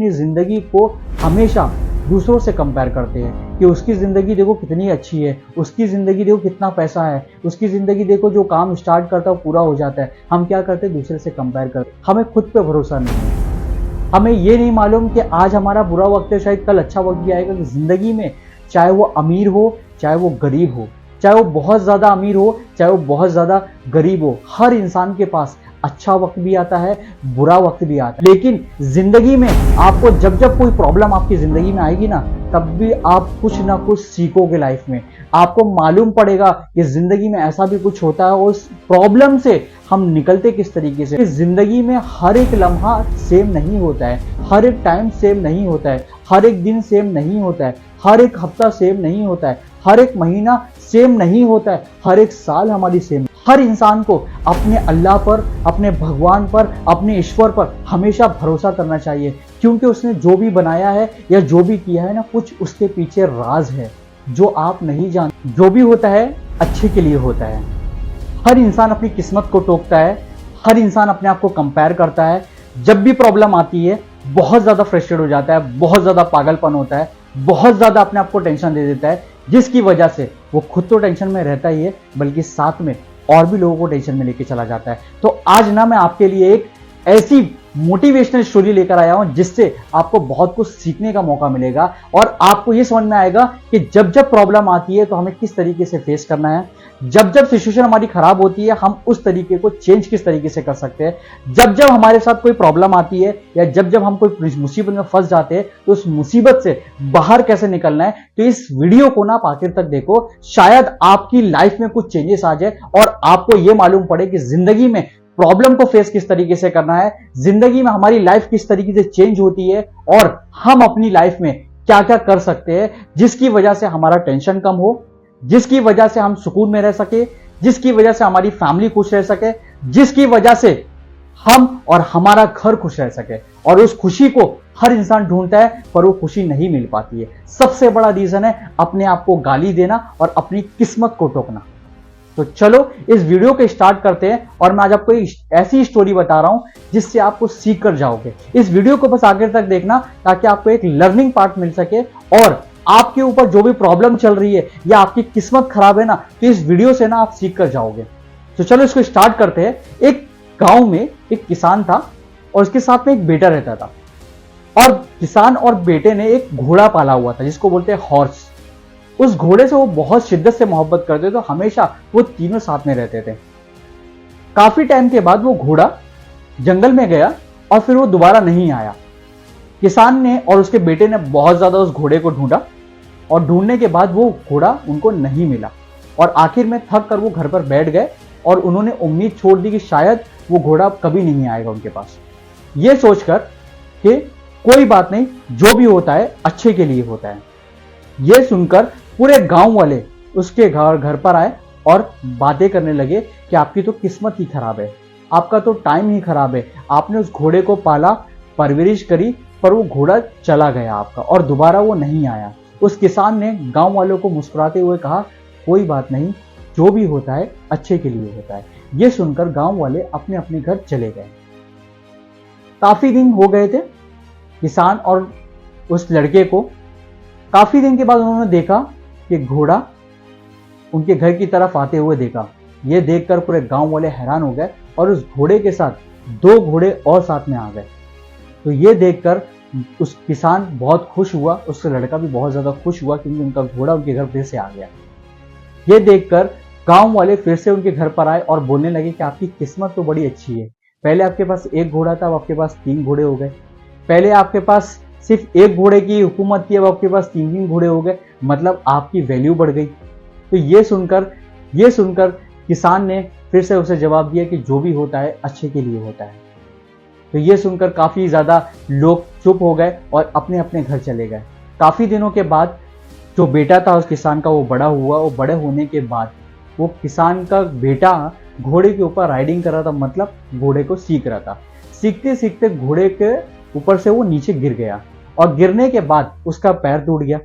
अपनी जिंदगी को हमेशा दूसरों से कंपेयर करते हैं कि उसकी जिंदगी देखो कितनी अच्छी है, उसकी जिंदगी देखो कितना पैसा है, उसकी जिंदगी देखो जो काम स्टार्ट करता है पूरा हो जाता है। हम क्या करते हैं, दूसरे से कंपेयर करते। हमें खुद पे भरोसा नहीं है। हमें ये नहीं मालूम कि आज हमारा बुरा वक्त है, शायद कल अच्छा वक्त भी आएगा। कि जिंदगी में चाहे वो अमीर हो चाहे वो गरीब हो, चाहे वो बहुत ज्यादा अमीर हो चाहे वो बहुत ज्यादा गरीब हो, हर इंसान के पास अच्छा वक्त भी आता है, बुरा वक्त भी आता है। लेकिन जिंदगी में आपको जब जब कोई प्रॉब्लम आपकी जिंदगी में आएगी ना, तब भी आप कुछ ना कुछ सीखोगे लाइफ में। आपको मालूम पड़ेगा कि जिंदगी में ऐसा भी कुछ होता है और उस प्रॉब्लम से हम निकलते किस तरीके से। जिंदगी में हर एक लम्हा सेम नहीं होता है, हर एक टाइम सेम नहीं होता है, हर एक दिन सेम नहीं होता है, हर एक हफ्ता सेम नहीं होता है, हर एक महीना सेम नहीं होता है, हर एक साल हमारी सेम। हर इंसान को अपने अल्लाह पर, अपने भगवान पर, अपने ईश्वर पर हमेशा भरोसा करना चाहिए, क्योंकि उसने जो भी बनाया है या जो भी किया है ना, कुछ उसके पीछे राज है जो आप नहीं जानते। जो भी होता है अच्छे के लिए होता है। हर इंसान अपनी किस्मत को टोकता है, हर इंसान अपने आप को कंपेयर करता है। जब भी प्रॉब्लम आती है बहुत ज्यादा फ्रस्ट्रेट हो जाता है, बहुत ज्यादा पागलपन होता है, बहुत ज्यादा अपने आप को टेंशन दे देता है, जिसकी वजह से वो खुद तो टेंशन में रहता ही है, बल्कि साथ में और भी लोगों को टेंशन में लेके चला जाता है। तो आज ना मैं आपके लिए एक ऐसी मोटिवेशनल स्टोरी लेकर आया हूं जिससे आपको बहुत कुछ सीखने का मौका मिलेगा और आपको ये समझ में आएगा कि जब जब प्रॉब्लम आती है तो हमें किस तरीके से फेस करना है, जब जब सिचुएशन हमारी खराब होती है हम उस तरीके को चेंज किस तरीके से कर सकते हैं, जब जब हमारे साथ कोई प्रॉब्लम आती है या जब जब हम कोई मुसीबत में फंस जाते हैं तो उस मुसीबत से बाहर कैसे निकलना है। तो इस वीडियो को ना आप आखिर तक देखो, शायद आपकी लाइफ में कुछ चेंजेस आ जाए और आपको यह मालूम पड़े कि जिंदगी में प्रॉब्लम को फेस किस तरीके से करना है, जिंदगी में हमारी लाइफ किस तरीके से चेंज होती है और हम अपनी लाइफ में क्या क्या कर सकते हैं जिसकी वजह से हमारा टेंशन कम हो, जिसकी वजह से हम सुकून में रह सके, जिसकी वजह से हमारी फैमिली खुश रह सके, जिसकी वजह से हम और हमारा घर खुश रह सके। और उस खुशी को हर इंसान ढूंढता है पर वो खुशी नहीं मिल पाती है। सबसे बड़ा रीजन है अपने आप को गाली देना और अपनी किस्मत को टोकना। तो चलो इस वीडियो को स्टार्ट करते हैं और मैं आज आपको ऐसी स्टोरी बता रहा हूं जिससे आपको सीख कर जाओगे। इस वीडियो को बस आगे तक देखना ताकि आपको एक लर्निंग पार्ट मिल सके और आपके ऊपर जो भी प्रॉब्लम चल रही है या आपकी किस्मत खराब है ना, तो इस वीडियो से ना आप सीख कर जाओगे। तो चलो इसको स्टार्ट करते हैं। एक गांव में एक किसान था और उसके साथ में एक बेटा रहता था और किसान और बेटे ने एक घोड़ा पाला हुआ था जिसको बोलते हैं हॉर्स। उस घोड़े से वो बहुत शिद्दत से मोहब्बत करते थे, तो हमेशा वो तीनों साथ में रहते थे। काफी टाइम के बाद वो घोड़ा जंगल में गया और फिर वो दोबारा नहीं आया। किसान ने और उसके बेटे ने बहुत ज्यादा उस घोड़े को ढूंढा और ढूंढने के बाद वो घोड़ा उनको नहीं मिला और आखिर में थक कर वो घर पर बैठ गए और उन्होंने उम्मीद छोड़ दी कि शायद वो घोड़ा कभी नहीं आएगा उनके पास। ये सोचकर कि कोई बात नहीं, जो भी होता है अच्छे के लिए होता है। ये सुनकर पूरे गांव वाले उसके घर पर आए और बातें करने लगे कि आपकी तो किस्मत ही खराब है, आपका तो टाइम ही खराब है, आपने उस घोड़े को पाला, परवरिश करी, पर वो घोड़ा चला गया आपका और दोबारा वो नहीं आया। उस किसान ने गांव वालों को मुस्कुराते हुए कहा, कोई बात नहीं, जो भी होता है अच्छे के लिए होता है। ये सुनकर गांव वाले अपने अपने घर चले गए। काफी दिन हो गए थे किसान और उस लड़के को। काफी दिन के बाद उन्होंने देखा कि घोड़ा उनके घर की तरफ आते हुए देखा। ये देखकर पूरे गांव वाले हैरान हो गए और उस घोड़े के साथ 2 घोड़े और साथ में आ गए। तो ये देखकर उस किसान बहुत खुश हुआ, उसका लड़का भी बहुत ज्यादा खुश हुआ क्योंकि उनका घोड़ा उनके घर फिर से आ गया। ये देखकर गांव वाले फिर से उनके घर पर आए और बोलने लगे कि आपकी किस्मत तो बड़ी अच्छी है, पहले आपके पास 1 घोड़ा था, अब आपके पास 3 घोड़े हो गए। पहले आपके पास सिर्फ 1 घोड़े की हुकूमत थी, अब आपके पास 3 घोड़े हो गए, मतलब आपकी वैल्यू बढ़ गई। तो ये सुनकर किसान ने फिर से उसे जवाब दिया कि जो भी होता है अच्छे के लिए होता है। तो ये सुनकर काफी ज्यादा लोग चुप हो गए और अपने अपने घर चले गए। काफी दिनों के बाद जो बेटा था उस किसान का वो बड़ा हुआ और बड़े होने के बाद वो किसान का बेटा घोड़े के ऊपर राइडिंग कर रहा था, मतलब घोड़े को सीख रहा था। सीखते सीखते घोड़े के ऊपर से वो नीचे गिर गया और गिरने के बाद उसका पैर टूट गया।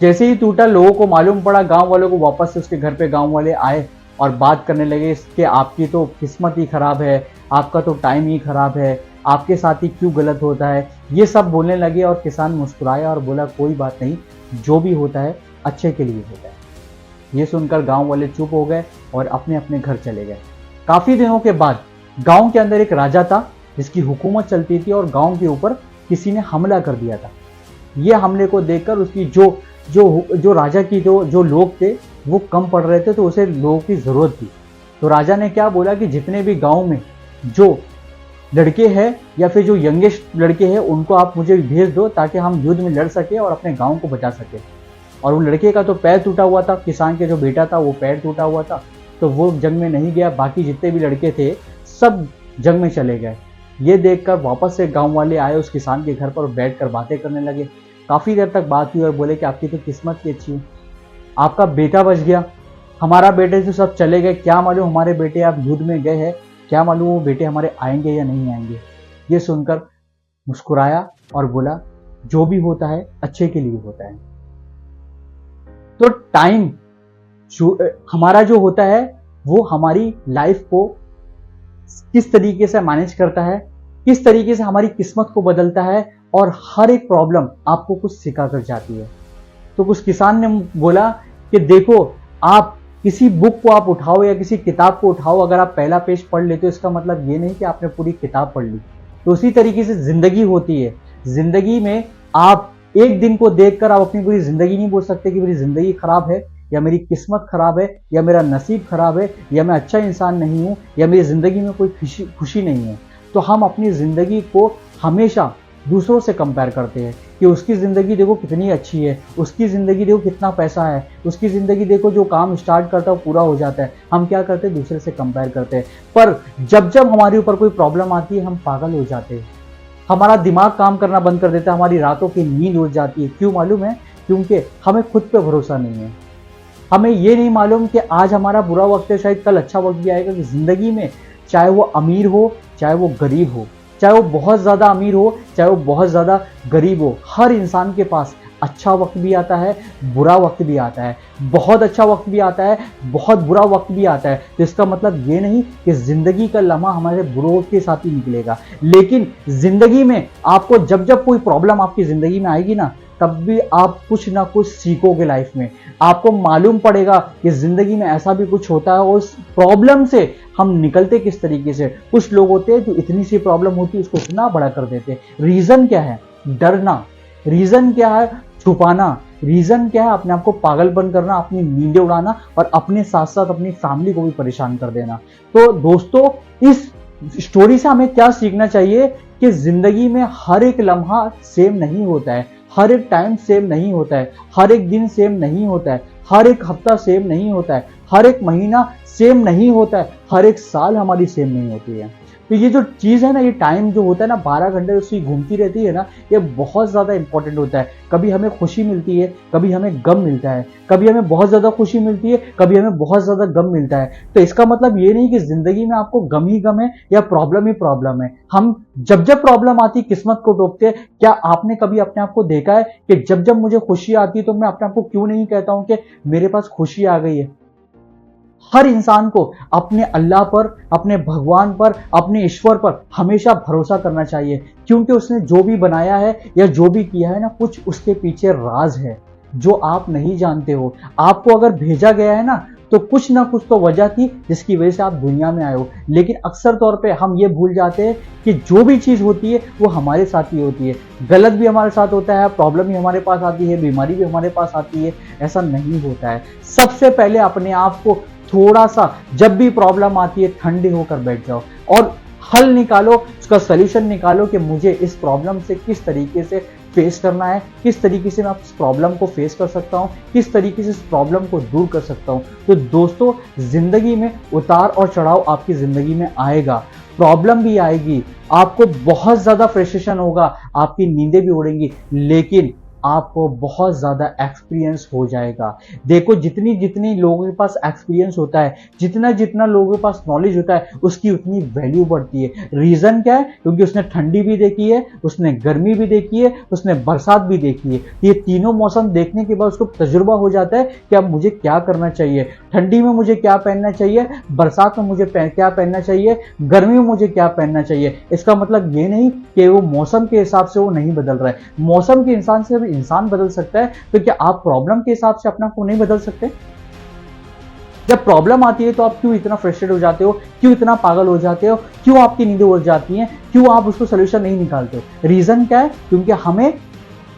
जैसे ही टूटा, लोगों को मालूम पड़ा, गांव वालों को वापस से उसके घर पे गांव वाले आए और बात करने लगे कि आपकी तो किस्मत ही खराब है, आपका तो टाइम ही खराब है, आपके साथ ही क्यों गलत होता है, ये सब बोलने लगे। और किसान मुस्कुराया और बोला कोई बात नहीं, जो भी होता है अच्छे के लिए होता है। ये सुनकर गांव वाले चुप हो गए और अपने अपने घर चले गए। काफी दिनों के बाद गांव के अंदर एक राजा था जिसकी हुकूमत चलती थी और गांव के ऊपर किसी ने हमला कर दिया था। ये हमले को देखकर उसकी जो राजा की जो लोग थे वो कम पड़ रहे थे, तो उसे लोगों की जरूरत थी। तो राजा ने क्या बोला कि जितने भी गांव में जो लड़के हैं या फिर जो यंगेस्ट लड़के हैं उनको आप मुझे भेज दो ताकि हम युद्ध में लड़ सके और अपने गांव को बचा सके। और वो लड़के का तो पैर टूटा हुआ था, किसान के जो बेटा था वो पैर टूटा हुआ था, तो वो जंग में नहीं गया। बाकी जितने भी लड़के थे सब जंग में चले गए। ये देखकर वापस से गांव वाले आए उस किसान के घर पर, बैठकर बातें करने लगे। काफी देर तक बात हुई और बोले कि आपकी तो किस्मत की अच्छी है, आपका बेटा बच गया, हमारा बेटे तो सब चले गए, क्या मालूम हमारे बेटे आप युद्ध में गए हैं, क्या मालूम वो बेटे हमारे आएंगे या नहीं आएंगे। ये सुनकर मुस्कुराया और बोला जो भी होता है अच्छे के लिए होता है। तो टाइम हमारा जो होता है वो हमारी लाइफ को किस तरीके से मैनेज करता है, किस तरीके से हमारी किस्मत को बदलता है, और हर एक प्रॉब्लम आपको कुछ सिखा कर जाती है। तो कुछ किसान ने बोला कि देखो, आप किसी बुक को आप उठाओ या किसी किताब को उठाओ, अगर आप पहला पेज पढ़ लेते हो इसका मतलब ये नहीं कि आपने पूरी किताब पढ़ ली। तो उसी तरीके से जिंदगी होती है। जिंदगी में आप एक दिन को देखकर आप अपनी पूरी जिंदगी नहीं बोल सकते कि मेरी जिंदगी खराब है या मेरी किस्मत खराब है या मेरा नसीब खराब है या मैं अच्छा इंसान नहीं हूं या मेरी जिंदगी में कोई खुशी नहीं है। तो हम अपनी जिंदगी को हमेशा दूसरों से कंपेयर करते हैं कि उसकी ज़िंदगी देखो कितनी अच्छी है, उसकी ज़िंदगी देखो कितना पैसा है, उसकी ज़िंदगी देखो जो काम स्टार्ट करता है पूरा हो जाता है। हम क्या करते हैं, दूसरे से कंपेयर करते हैं। पर जब जब हमारे ऊपर कोई प्रॉब्लम आती है हम पागल हो जाते हैं, हमारा दिमाग काम करना बंद कर देता है, हमारी रातों की नींद उड़ जाती है। क्यों मालूम है? क्योंकि हमें खुद पे भरोसा नहीं है। हमें ये नहीं मालूम कि आज हमारा बुरा वक्त है, शायद कल अच्छा वक्त भी आएगा। कि जिंदगी में चाहे वो अमीर हो चाहे वो गरीब हो, चाहे वो बहुत ज़्यादा अमीर हो चाहे वो बहुत ज़्यादा गरीब हो, हर इंसान के पास अच्छा वक्त भी आता है, बुरा वक्त भी आता है, बहुत अच्छा वक्त भी आता है, बहुत बुरा वक्त भी आता है। तो इसका मतलब ये नहीं कि ज़िंदगी का लम्हा हमारे बुरे वक्त के साथ ही निकलेगा। लेकिन ज़िंदगी में आपको जब जब कोई प्रॉब्लम आपकी ज़िंदगी में आएगी ना, तब भी आप कुछ ना कुछ सीखोगे लाइफ में। आपको मालूम पड़ेगा कि ज़िंदगी में ऐसा भी कुछ होता है और उस प्रॉब्लम से हम निकलते किस तरीके से। कुछ लोग होते हैं जो इतनी सी प्रॉब्लम होती है उसको इतना बड़ा कर देते हैं। रीज़न क्या है? डरना। रीज़न क्या है? छुपाना। रीज़न क्या है? अपने आप को पागलपन करना, अपनी नींदें उड़ाना और अपने साथ साथ अपनी फैमिली को भी परेशान कर देना। तो दोस्तों, इस स्टोरी से हमें क्या सीखना चाहिए कि जिंदगी में हर एक लम्हा सेम नहीं होता है, हर एक टाइम सेम नहीं होता है, हर एक दिन सेम नहीं होता है, हर एक हफ्ता सेम नहीं होता है, हर एक महीना सेम नहीं होता है, हर एक साल हमारी सेम नहीं होती है। तो ये जो चीज़ है ना, ये टाइम जो होता है ना, 12 घंटे उसकी घूमती रहती है ना, ये बहुत ज़्यादा इंपॉर्टेंट होता है। कभी हमें खुशी मिलती है, कभी हमें गम मिलता है, कभी हमें बहुत ज़्यादा खुशी मिलती है, कभी हमें बहुत ज़्यादा गम मिलता है। तो इसका मतलब ये नहीं कि ज़िंदगी में आपको गम ही गम है या प्रॉब्लम ही प्रॉब्लम है। हम जब जब प्रॉब्लम आती है किस्मत को टोकते हैं। क्या आपने कभी अपने आप को देखा है कि जब जब मुझे खुशी आती है तो मैं अपने आप को क्यों नहीं कहता हूं कि मेरे पास खुशी आ गई है? हर इंसान को अपने अल्लाह पर, अपने भगवान पर, अपने ईश्वर पर हमेशा भरोसा करना चाहिए, क्योंकि उसने जो भी बनाया है या जो भी किया है ना, कुछ उसके पीछे राज है जो आप नहीं जानते हो। आपको अगर भेजा गया है ना, तो कुछ ना कुछ तो वजह थी जिसकी वजह से आप दुनिया में आए हो। लेकिन अक्सर तौर पे हम ये भूल जाते हैं कि जो भी चीज़ होती है वो हमारे साथ ही होती है। गलत भी हमारे साथ होता है, प्रॉब्लम भी हमारे पास आती है, बीमारी भी हमारे पास आती है। ऐसा नहीं होता है। सबसे पहले अपने आप को थोड़ा सा, जब भी प्रॉब्लम आती है, ठंडे होकर बैठ जाओ और हल निकालो, उसका सलूशन निकालो कि मुझे इस प्रॉब्लम से किस तरीके से फेस करना है, किस तरीके से मैं इस प्रॉब्लम को फेस कर सकता हूँ, किस तरीके से इस प्रॉब्लम को दूर कर सकता हूँ। तो दोस्तों, जिंदगी में उतार और चढ़ाव आपकी जिंदगी में आएगा, प्रॉब्लम भी आएगी, आपको बहुत ज्यादा फ्रस्ट्रेशन होगा, आपकी नींदें भी उड़ेंगी, लेकिन आपको बहुत ज़्यादा एक्सपीरियंस हो जाएगा। देखो जितनी जितनी लोगों के पास एक्सपीरियंस होता है, जितना जितना लोगों के पास नॉलेज होता है, उसकी उतनी वैल्यू बढ़ती है। रीज़न क्या है? क्योंकि उसने ठंडी भी देखी है, उसने गर्मी भी देखी है, उसने बरसात भी देखी है। ये तीनों मौसम देखने के बाद उसको तजुर्बा हो जाता है कि अब मुझे क्या करना चाहिए, ठंडी में मुझे क्या पहनना चाहिए, बरसात में मुझे क्या पहनना चाहिए, गर्मी में मुझे क्या पहनना चाहिए। इसका मतलब ये नहीं कि वो मौसम के हिसाब से वो नहीं बदल रहा है। मौसम के इंसान से भी इंसान बदल सकता है, तो क्या आप प्रॉब्लम के हिसाब से अपना को नहीं बदल सकते? जब प्रॉब्लम आती है तो आप क्यों इतना फ्रस्ट्रेट हो जाते हो, क्यों इतना पागल हो जाते हो, क्यों आपकी नींदें उड़ जाती हैं, क्यों आप उसको सोल्यूशन नहीं निकालते हो? रीजन क्या है? क्योंकि हमें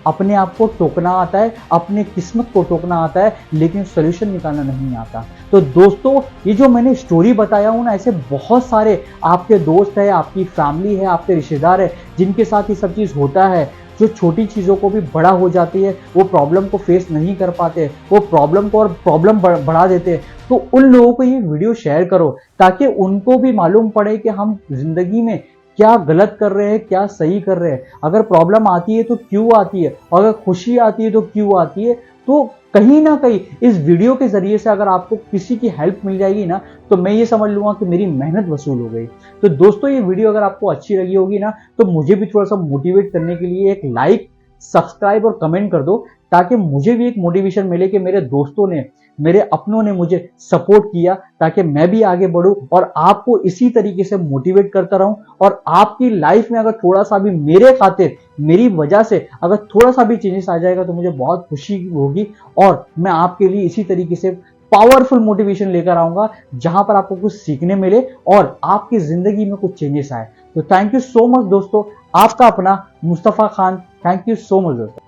अपने आप को टोकना आता है, अपने किस्मत को टोकना आता है, लेकिन सोल्यूशन निकालना नहीं आता। तो दोस्तों, ये जो मैंने स्टोरी बताया हूं ना, ऐसे बहुत सारे आपके दोस्त है, आपकी फैमिली है, आपके रिश्तेदार है, जिनके साथ ये सब चीज़ होता है, जो छोटी चीज़ों को भी बड़ा हो जाती है, वो प्रॉब्लम को फेस नहीं कर पाते, वो प्रॉब्लम को और प्रॉब्लम बढ़ा देते हैं। तो उन लोगों को ये वीडियो शेयर करो, ताकि उनको भी मालूम पड़े कि हम जिंदगी में क्या गलत कर रहे हैं, क्या सही कर रहे हैं। अगर प्रॉब्लम आती है तो क्यों आती है, और अगर खुशी आती है तो क्यों आती है। तो कहीं ना कहीं इस वीडियो के जरिए से अगर आपको किसी की हेल्प मिल जाएगी ना, तो मैं ये समझ लूंगा कि मेरी मेहनत वसूल हो गई। तो दोस्तों, ये वीडियो अगर आपको अच्छी लगी होगी ना, तो मुझे भी थोड़ा सा मोटिवेट करने के लिए एक लाइक, सब्सक्राइब और कमेंट कर दो, ताकि मुझे भी एक मोटिवेशन मिले कि मेरे दोस्तों ने, मेरे अपनों ने मुझे सपोर्ट किया, ताकि मैं भी आगे बढ़ूं और आपको इसी तरीके से मोटिवेट करता रहूं। और आपकी लाइफ में अगर थोड़ा सा भी मेरे खातिर, मेरी वजह से अगर थोड़ा सा भी चेंजेस आ जाएगा, तो मुझे बहुत खुशी होगी। और मैं आपके लिए इसी तरीके से पावरफुल मोटिवेशन लेकर आऊंगा, जहां पर आपको कुछ सीखने मिले और आपकी जिंदगी में कुछ चेंजेस आए। तो थैंक यू सो मच दोस्तों, आपका अपना Mustafa Khan. Thank you so much दोस्तों।